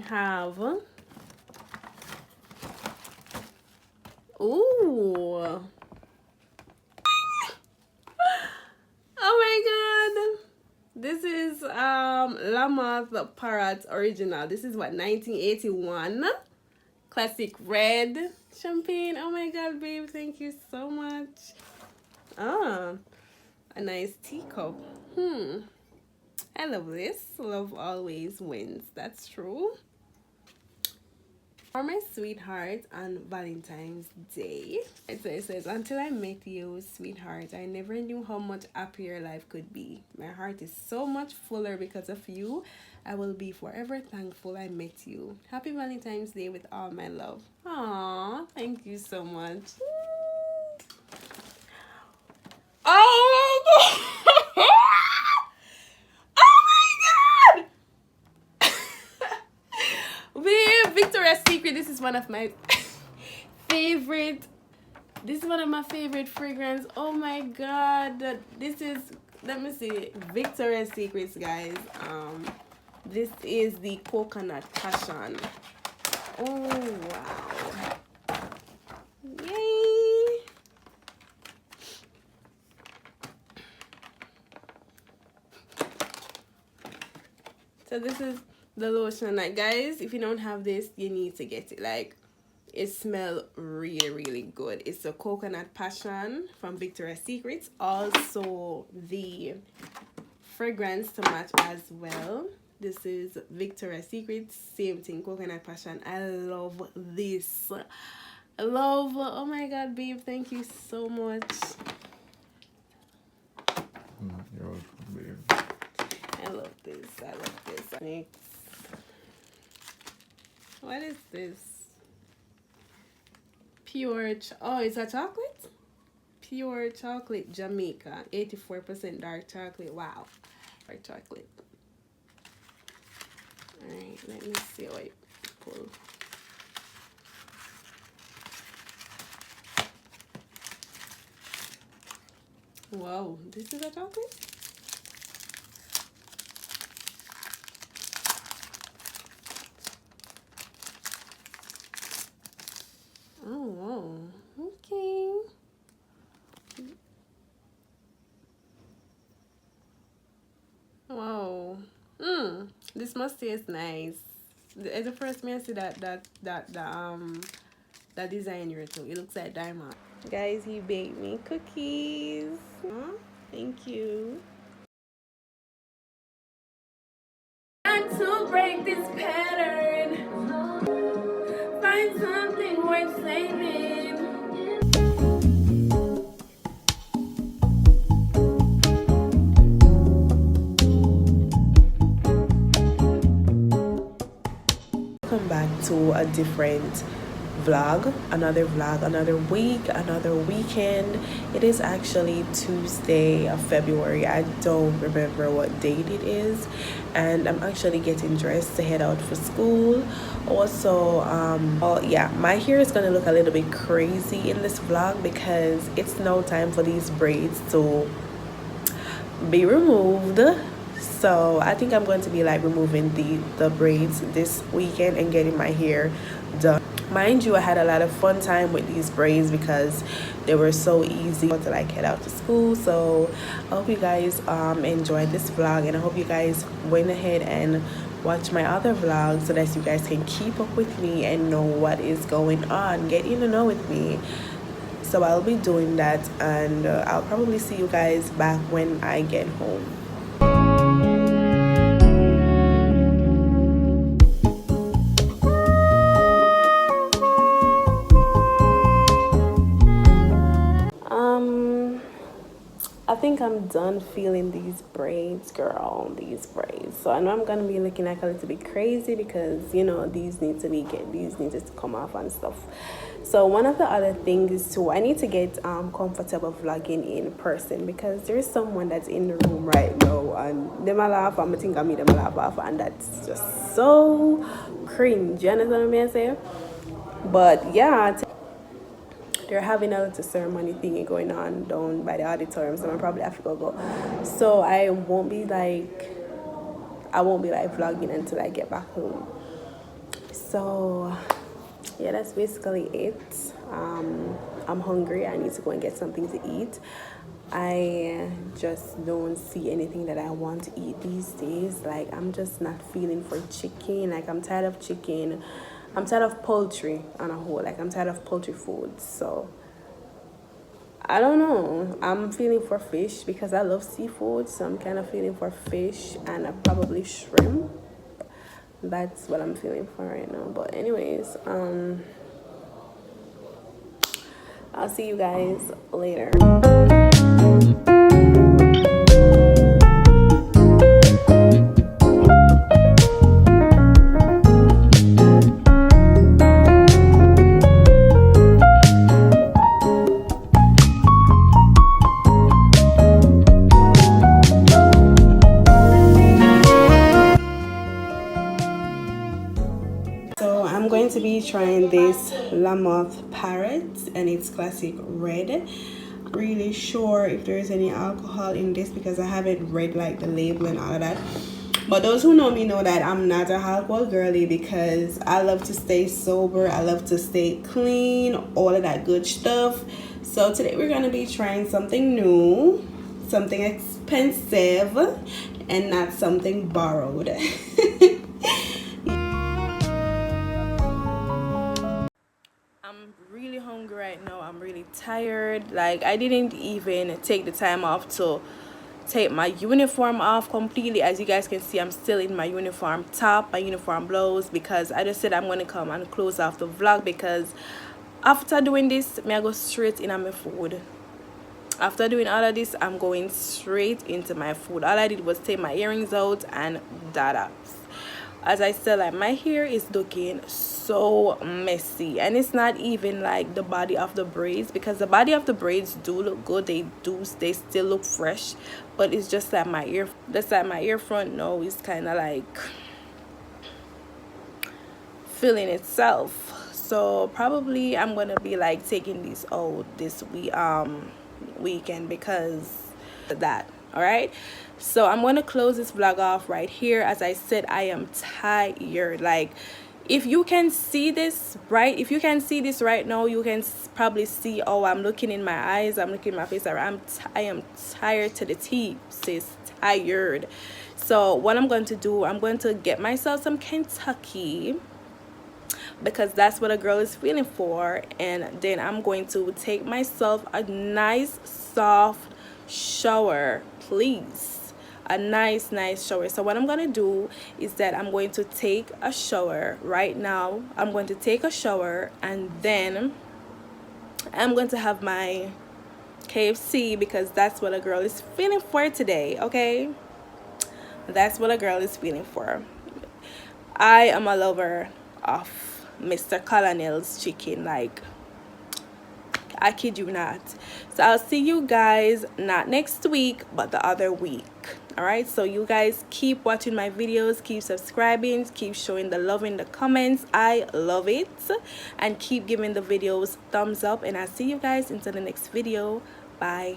have, ooh, oh my god, this is Lamoth Parrot original. This is what, 1981 classic red champagne. Oh my god, babe, thank you so much. Ah, a nice teacup. I love this. Love always wins. That's true. For my sweetheart on Valentine's Day, it says, until I met you, sweetheart, I never knew how much happier life could be. My heart is so much fuller because of you. I will be forever thankful I met you. Happy Valentine's Day with all my love. Aww, thank you so much. Oh my god! Victoria's Secret, this is one of my favorite. This is one of my favorite fragrance. Oh my god. This is, let me see, Victoria's Secrets, guys. This is the coconut passion. Oh wow. Yay. So this is the lotion. Like, guys, if you don't have this, you need to get it. Like, it smells really good. It's a coconut passion from Victoria's Secrets. Also the fragrance to match as well. This is Victoria's Secrets, same thing, coconut passion. I love this. I love, oh my god, babe, thank you so much. You're welcome, babe. I love this. I love this. Next. What is this? Pure, oh, it's a chocolate? Pure chocolate Jamaica. 84% dark chocolate. Wow. Dark chocolate. Alright, let me see what I pull. Wow, this is a chocolate? Oh, wow. Okay. Wow. This must taste nice. It's the first time I see that design here too. It looks like diamond. Guys, he baked me cookies. Thank you. Time to break this pattern. Find something worth saving. Welcome back to a different vlog, another week, another weekend. It is actually Tuesday of February. I don't remember what date it is, and I'm actually getting dressed to head out for school. Also, oh yeah, my hair is gonna look a little bit crazy in this vlog because it's now time for these braids to be removed. So I think I'm going to be like removing the braids this weekend and getting my hair done. Mind you, I had a lot of fun time with these braids because they were so easy to like head out to school. So I hope you guys enjoyed this vlog, and I hope you guys went ahead and watch my other vlogs so that you guys can keep up with me and know what is going on, get in the know with me. So I'll be doing that, and I'll probably see you guys back when I get home. I think I'm done feeling these braids, girl, these braids. So I know I'm gonna be looking like a little bit crazy because, you know, these need to come off and stuff. So one of the other things is too, I need to get comfortable vlogging in person because there's someone that's in the room right now and them a laugh and I think I meet them a laugh off, and that's just so cringe. You understand what I'm saying? But yeah, they're having a little ceremony thingy going on down by the auditorium, so I probably have to go. So I won't be like vlogging until I get back home. So yeah, that's basically it. I'm hungry. I need to go and get something to eat. I just don't see anything that I want to eat these days. Like, I'm just not feeling for chicken. Like, I'm tired of chicken. I'm tired of poultry on a whole. Like, I'm tired of poultry foods. So I don't know. I'm feeling for fish because I love seafood. So I'm kind of feeling for fish and probably shrimp. That's what I'm feeling for right now. But anyways, I'll see you guys later. So I'm going to be trying this Lamoth Parrot, and it's classic red. Really sure if there's any alcohol in this because I haven't read like the label and all of that. But those who know me know that I'm not a alcohol girly because I love to stay sober. I love to stay clean, all of that good stuff. So today we're going to be trying something new, something expensive, and not something borrowed. I'm really hungry right now. I'm really tired. Like, I didn't even take the time off to take my uniform off completely. As you guys can see, I'm still in my uniform top, my uniform blouse, because I just said I'm gonna come and close off the vlog because after doing this, I go straight in on my food. After doing all of this, I'm going straight into my food. All I did was take my earrings out and that. As I said, like, my hair is looking so messy, and it's not even like the body of the braids, because the body of the braids do look good. They still look fresh, but it's just that my ear front now is kind of like feeling itself. So probably I'm gonna be like taking these out this weekend because of that. All right, so I'm gonna close this vlog off right here. As I said, I am tired. Like, if you can see this right now, you can probably see, oh, I'm looking in my eyes, I'm looking in my face. I am tired to the teeth, sis. Tired. So what I'm going to do, I'm going to get myself some Kentucky because that's what a girl is feeling for, and then I'm going to take myself a nice soft shower, please. A nice shower. So what I'm gonna do is that I'm going to take a shower right now. I'm going to take a shower, and then I'm going to have my KFC because that's what a girl is feeling for today. Okay, that's what a girl is feeling for. I am a lover of Mr. Colonel's chicken. Like, I kid you not. So I'll see you guys not next week but the other week. All right, so you guys keep watching my videos, keep subscribing, keep showing the love in the comments. I love it, and keep giving the videos thumbs up, and I'll see you guys until the next video. Bye.